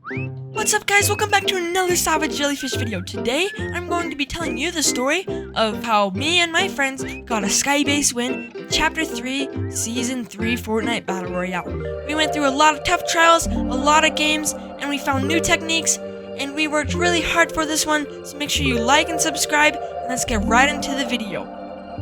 What's up guys, welcome back to another Savage Jellyfish video. Today, I'm going to be telling you the story of how me and my friends got a Skybase win in Chapter 3, Season 3 Fortnite Battle Royale. We went through a lot of tough trials, a lot of games, and we found new techniques, and we worked really hard for this one, so make sure you like and subscribe, and let's get right into the video.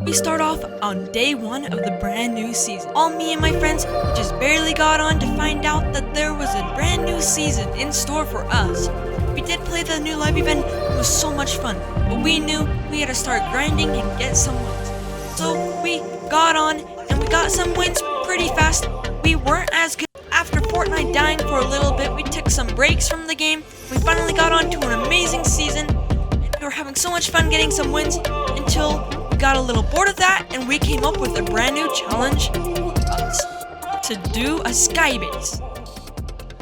We start off on day 1 of the brand new season. All me and my friends just barely got on to find out that there was a brand new season in store for us. We did play the new live event, it was so much fun, but we knew we had to start grinding and get some wins. So we got on and we got some wins pretty fast. We weren't as good. After Fortnite dying for a little bit, we took some breaks from the game. We finally got on to an amazing season and we were having so much fun getting some wins until we got a little bored of that, and we came up with a brand new challenge for us to do a Skybase.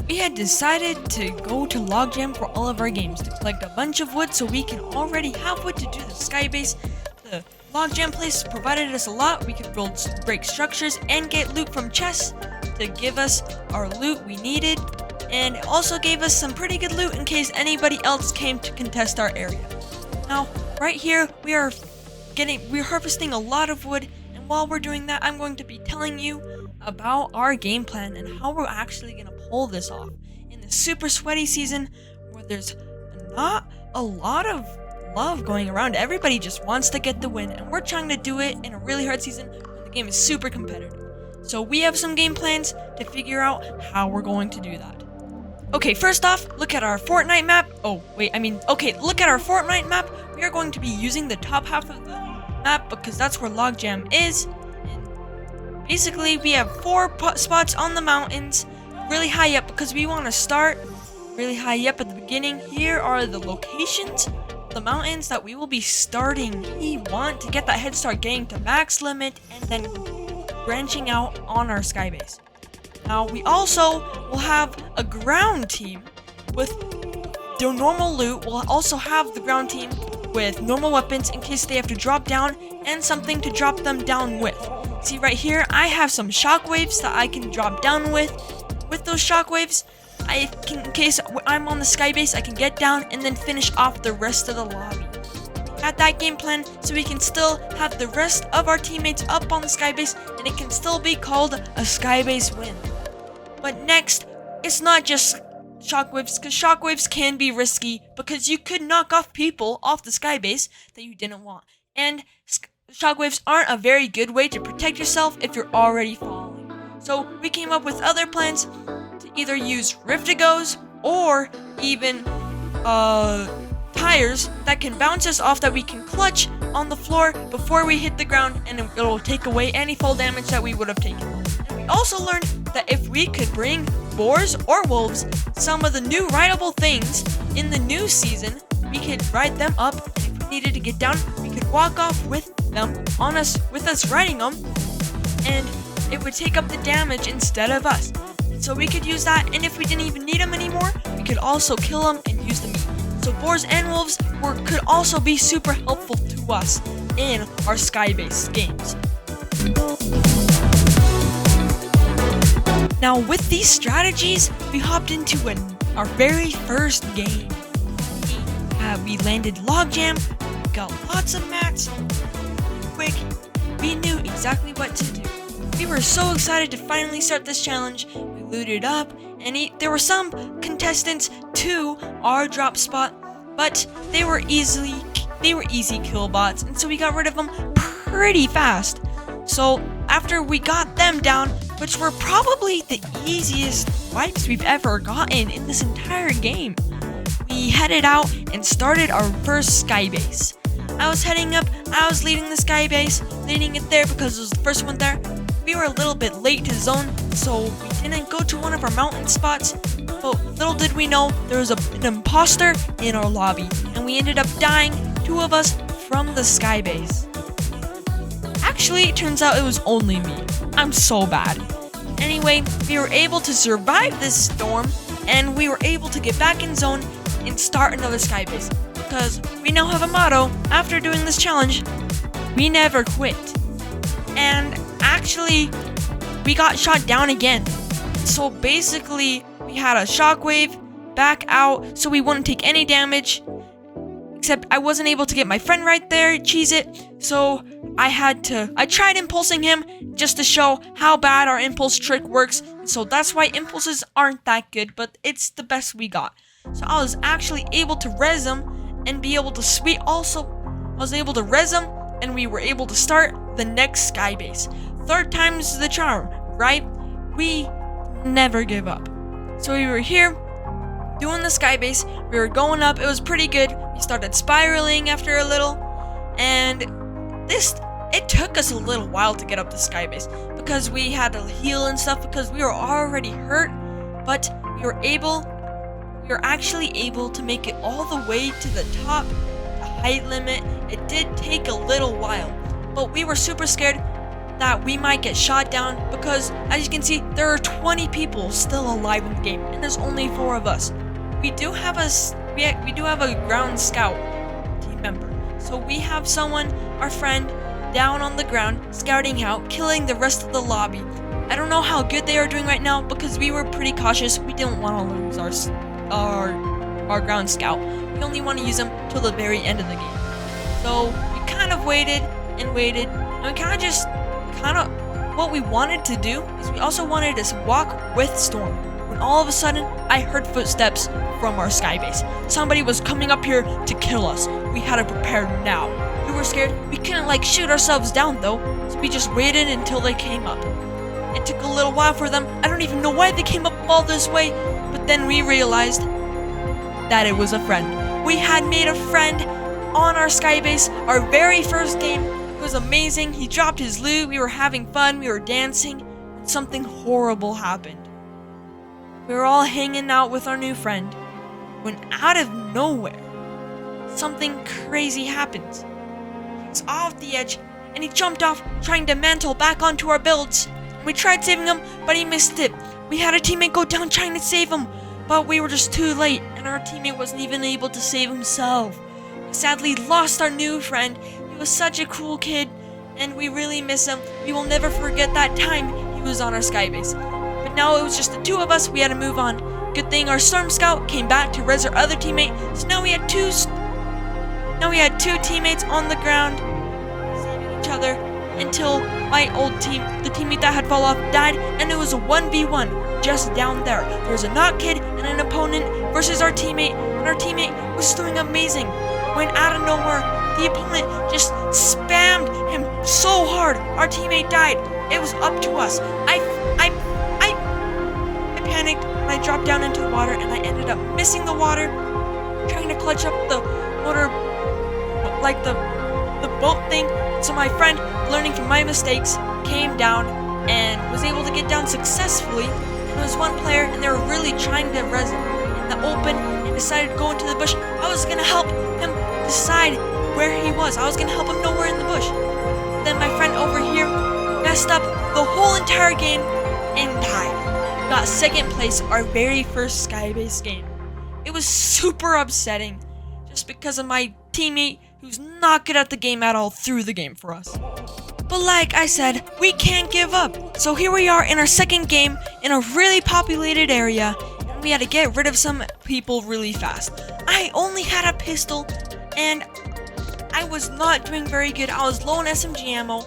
We had decided to go to Logjam for all of our games to collect a bunch of wood so we can already have wood to do the Skybase. The Logjam place provided us a lot. We could break structures and get loot from chests to give us our loot we needed, and it also gave us some pretty good loot in case anybody else came to contest our area. Now, right here, we're harvesting a lot of wood, and while we're doing that, I'm going to be telling you about our game plan and how we're actually going to pull this off in the super sweaty season where there's not a lot of love going around. Everybody just wants to get the win, and we're trying to do it in a really hard season when the game is super competitive. So we have some game plans to figure out how we're going to do that. Okay, first off, look at our Fortnite map. Look at our Fortnite map. We are going to be using the top half of the map because that's where Logjam is. And basically, we have 4 spots on the mountains, really high up, because we want to start really high up at the beginning. Here are the locations, the mountains that we will be starting. We want to get that head start getting to max limit and then branching out on our Skybase. Now, we also will have a ground team with their normal loot. We'll also have the ground team with normal weapons in case they have to drop down and something to drop them down with. See right here, I have some shockwaves that I can drop down with. With those shockwaves, in case I'm on the Skybase, I can get down and then finish off the rest of the lobby. At that game plan so we can still have the rest of our teammates up on the Skybase and it can still be called a Skybase win. But next, it's not just shockwaves, because shockwaves can be risky because you could knock off people off the Skybase that you didn't want. And shockwaves aren't a very good way to protect yourself if you're already falling. So we came up with other plans to either use Rift-to-Goes or even tires that can bounce us off that we can clutch on the floor before we hit the ground, and it'll take away any fall damage that we would have taken. And we also learned that if we could bring boars or wolves, some of the new rideable things in the new season, we could ride them up, and if we needed to get down, we could walk off with them with us riding them, and it would take up the damage instead of us. So we could use that, and if we didn't even need them anymore, we could also kill them and use the meat. So boars and wolves could also be super helpful to us in our Skybase games. Now with these strategies, we hopped into our very first game. We landed Logjam, we got lots of mats, quick, we knew exactly what to do. We were so excited to finally start this challenge. We looted up, and there were some contestants to our drop spot, but they were easy kill bots, and so we got rid of them pretty fast. So after we got them down, which were probably the easiest wipes we've ever gotten in this entire game, we headed out and started our first Skybase. I was heading up, I was leading the Skybase, leading it there because it was the first one there. We were a little bit late to zone, so we didn't go to one of our mountain spots, but little did we know there was an imposter in our lobby, and we ended up dying, 2 of us, from the Skybase. Actually, it turns out it was only me. I'm so bad. Anyway, we were able to survive this storm, and we were able to get back in zone and start another Skybase, because we now have a motto after doing this challenge: we never quit. And actually, we got shot down again. So basically, we had a shockwave, back out so we wouldn't take any damage. Except I wasn't able to get my friend right there, cheese it. So I tried impulsing him just to show how bad our impulse trick works. So that's why impulses aren't that good, but it's the best we got. So I was actually able to res him and be able to res him and we were able to start the next Skybase. 3rd time's the charm, right? We never give up. So we were here doing the Skybase. We were going up. It was pretty good. We started spiraling after a little, and it took us a little while to get up the Skybase because we had to heal and stuff because we were already hurt, but we were actually able to make it all the way to the top, the height limit. It did take a little while, but we were super scared that we might get shot down because, as you can see, there are 20 people still alive in the game, and there's only 4 of us. We do have a ground scout team member, so we have someone, our friend, down on the ground scouting out, killing the rest of the lobby. I don't know how good they are doing right now because we were pretty cautious. We didn't want to lose our ground scout. We only want to use them till the very end of the game. So we kind of waited, and we what we wanted to do is we also wanted to walk with Storm. When all of a sudden, I heard footsteps from our Skybase. Somebody was coming up here to kill us. We had to prepare now. We were scared. We couldn't shoot ourselves down though, so we just waited until they came up. It took a little while for them. I don't even know why they came up all this way, but then we realized that it was a friend. We had made a friend on our Skybase, our very first game. It was amazing. He dropped his loot. We were having fun. We were dancing. And something horrible happened. We were all hanging out with our new friend when out of nowhere, something crazy happens. He's off the edge and he jumped off trying to mantle back onto our builds. We tried saving him, but he missed it. We had a teammate go down trying to save him, but we were just too late and our teammate wasn't even able to save himself. We sadly lost our new friend. He was such a cool kid and we really miss him. We will never forget that time he was on our Skybase. But now it was just the 2 of us. We had to move on. Good thing our Storm Scout came back to res our other teammate. So now we had two teammates on the ground saving each other until my old team, the teammate that had fallen off, died, and it was a 1v1 just down there. There was a knock kid and an opponent versus our teammate, and our teammate was doing amazing. When out of nowhere, the opponent just spammed him so hard, our teammate died. It was up to us. I panicked and I dropped down into the water and I ended up missing the water, trying to clutch up the motor, the boat thing. So my friend, learning from my mistakes, came down and was able to get down successfully. There was one player and they were really trying to res him in the open and decided to go into the bush. I was gonna help him decide where he was. I was gonna help him know we're in the bush. Then my friend over here messed up the whole entire game and died. Got 2nd place, our very first Skybase game. It was super upsetting just because of my teammate who's not good at the game at all threw the game for us. But like I said, we can't give up. So here we are in our 2nd game in a really populated area, and we had to get rid of some people really fast. I only had a pistol and I was not doing very good. I was low on SMG ammo.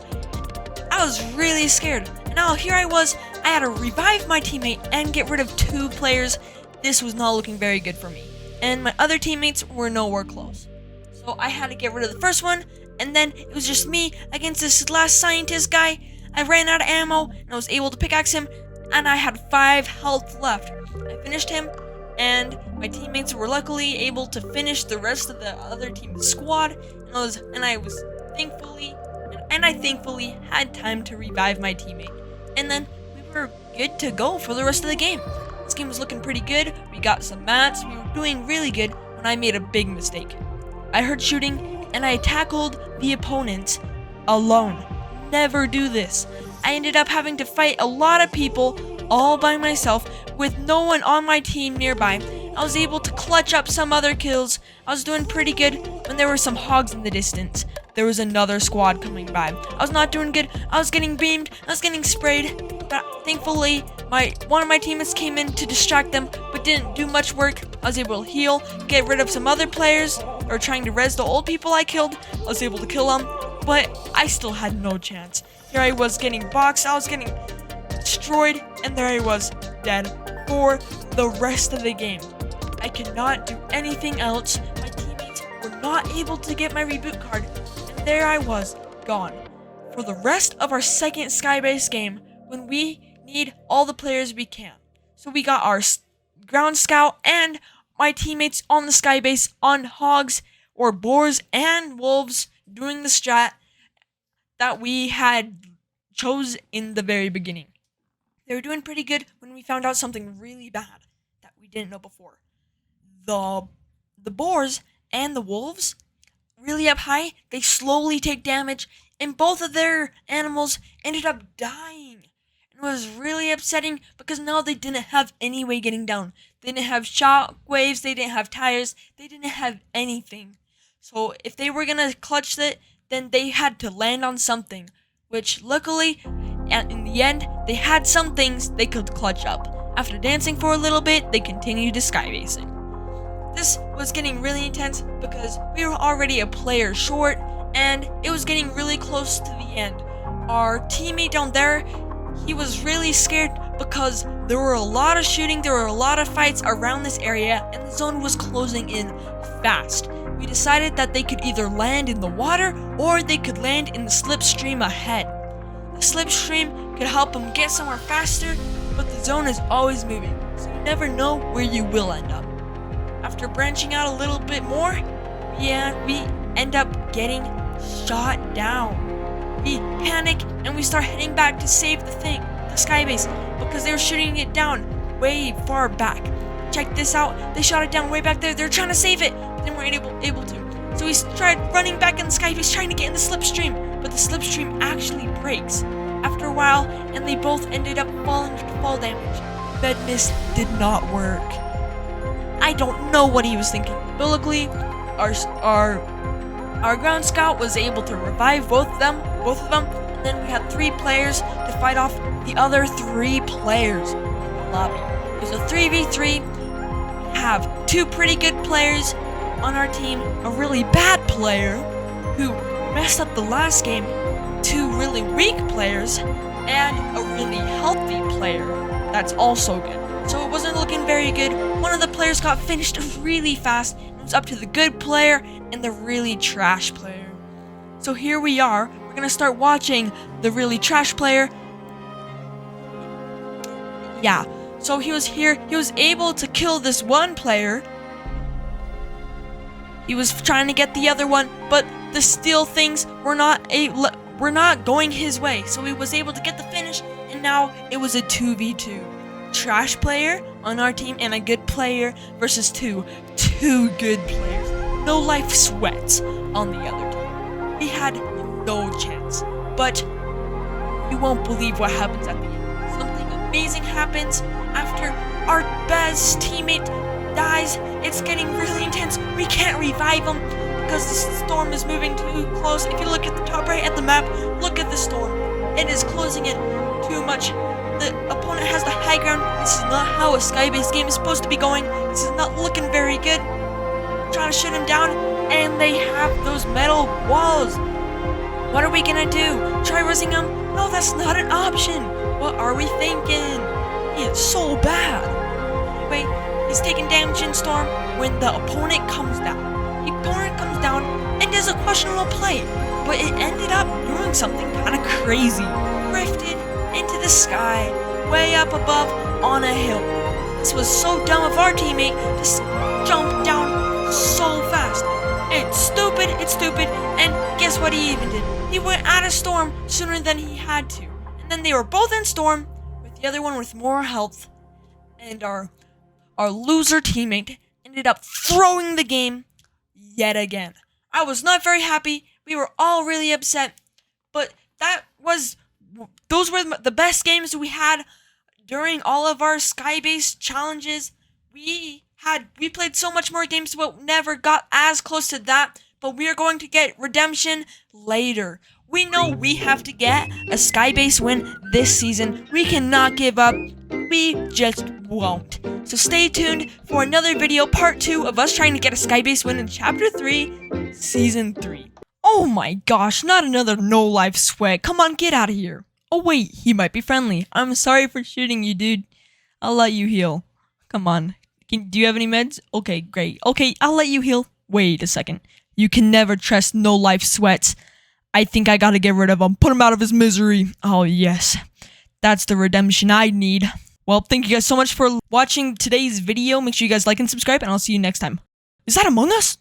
I was really scared. And now here I was. I had to revive my teammate and get rid of 2 players. This was not looking very good for me. And my other teammates were nowhere close. So I had to get rid of the first one. And then it was just me against this last scientist guy. I ran out of ammo and I was able to pickaxe him. And I had 5 health left. I finished him. And my teammates were luckily able to finish the rest of the other team's squad. And I thankfully had time to revive my teammate. And then we were good to go for the rest of the game. This game was looking pretty good. We got some mats. We were doing really good when I made a big mistake. I heard shooting and I tackled the opponent alone. Never do this. I ended up having to fight a lot of people all by myself with no one on my team nearby. I was able to clutch up some other kills. I was doing pretty good when there were some hogs in the distance. There was another squad coming by. I was not doing good. I was getting beamed. I was getting sprayed. But thankfully, one of my teammates came in to distract them, but didn't do much work. I was able to heal, get rid of some other players, or trying to res the old people I killed. I was able to kill them, but I still had no chance. Here I was getting boxed. I was getting destroyed, and there I was, dead for the rest of the game. I could not do anything else. My teammates were not able to get my reboot card, and there I was, gone. For the rest of our second Skybase game, when we need all the players we can. So we got our ground scout and my teammates on the Skybase on hogs or boars and wolves doing the strat that we had chose in the very beginning. They were doing pretty good when we found out something really bad that we didn't know before. The boars and the wolves, really up high, they slowly take damage, and both of their animals ended up dying. It was really upsetting because now they didn't have any way getting down. They didn't have shock waves, they didn't have tires, they didn't have anything. So if they were gonna clutch it, then they had to land on something, which luckily, in the end, they had some things they could clutch up. After dancing for a little bit, they continued to skybasing. This was getting really intense because we were already a player short, and it was getting really close to the end. Our teammate down there, he was really scared because there were a lot of shooting, there were a lot of fights around this area, and the zone was closing in fast. We decided that they could either land in the water or they could land in the slipstream ahead. The slipstream could help them get somewhere faster, but the zone is always moving, so you never know where you will end up. After branching out a little bit more, we end up getting shot down. We panic and we start heading back to save the Skybase, because they were shooting it down way far back. Check this out, they shot it down way back there. They're trying to save it, but they weren't able to. So we tried running back in the Skybase, trying to get in the slipstream, but the slipstream actually breaks after a while, and they both ended up falling to fall damage. Bed mist did not work. I don't know what he was thinking, but luckily, our ground scout was able to revive both of them, and then we had 3 players to fight off the other 3 players in the lobby. It was a 3v3. We have 2 pretty good players on our team, a really bad player who messed up the last game, 2 really weak players, and a really healthy player that's also good. So it wasn't looking very good. One of the players got finished really fast. It was up to the good player and the really trash player. So here we are. We're gonna start watching the really trash player. Yeah, so he was here. He was able to kill this one player. He was trying to get the other one, but the steel things were not going his way. So he was able to get the finish, and now it was a 2v2. Trash player on our team and a good player versus two good players. No life sweats on the other team. We had no chance, but you won't believe what happens at the end. Something amazing happens after our best teammate dies. It's getting really intense. We can't revive him because the storm is moving too close. If you look at the top right at the map, look at the storm. It is closing in too much. The opponent has the high ground. This is not how a Skybase game is supposed to be going. This is not looking very good. Trying to shoot him down, and they have those metal walls. What are we gonna do? Try rising him? No, that's not an option. What are we thinking? He is so bad. Anyway, he's taking damage in storm when the opponent comes down. The opponent comes down and does a questionable play, but it ended up doing something kind of crazy. Drifted into the sky, way up above on a hill. This was so dumb of our teammate to jump down so fast. It's stupid, and guess what he even did? He went out of storm sooner than he had to. And then they were both in storm, with the other one with more health, and our loser teammate ended up throwing the game yet again. I was not very happy. We were all really upset, but those were the best games we had during all of our Skybase challenges. We we played so much more games, but never got as close to that. But we are going to get redemption later. We know we have to get a Skybase win this season. We cannot give up. We just won't. So stay tuned for another video, part 2 of us trying to get a Skybase win in Chapter 3, Season 3. Oh my gosh, not another no life sweat. Come on, get out of here. Oh wait, he might be friendly. I'm sorry for shooting you, dude. I'll let you heal. Come on. Do you have any meds? Okay, great. Okay, I'll let you heal. Wait a second. You can never trust no life sweats. I think I gotta get rid of him. Put him out of his misery. Oh yes. That's the redemption I need. Well, thank you guys so much for watching today's video. Make sure you guys like and subscribe, and I'll see you next time. Is that Among Us?